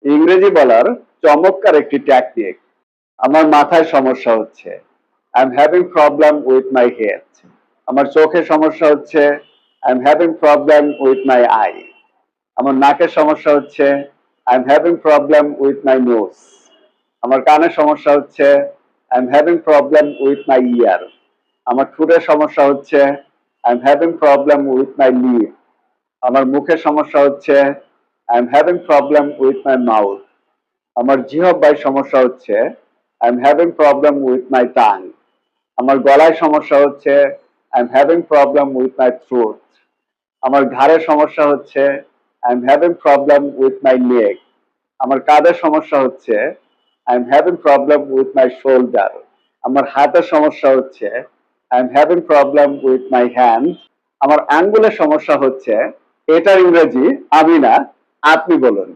ইংরেজি বলার চমৎকার একটি টেকনিক। আমার মাথায় সমস্যা হচ্ছে। I am having problem with my head. আমার চোখে সমস্যা হচ্ছে। I am having problem with my eye. আমার নাকের সমস্যা হচ্ছে। I am having problem with my nose. আমার কানের সমস্যা হচ্ছে। I am having problem with my ear. আমার ঠোঁটের সমস্যা হচ্ছে। I am having problem with my lip. আমার মুখের সমস্যা হচ্ছে। I am having problem with my mouth. আমার জিহ্বার সমস্যা হচ্ছে। I am having problem with my tongue. আমার গলায় সমস্যা হচ্ছে। I am having problem with my throat. আমার ঘাড়ের সমস্যা হচ্ছে। I am having problem with my neck. আমার কাঁধের সমস্যা হচ্ছে। I am having problem with my shoulder. আমার হাতের সমস্যা হচ্ছে। I am having problem with my hand. আমার আঙ্গুলের সমস্যা হচ্ছে। এটার ইংরেজি আমি না, আপনি বলুন।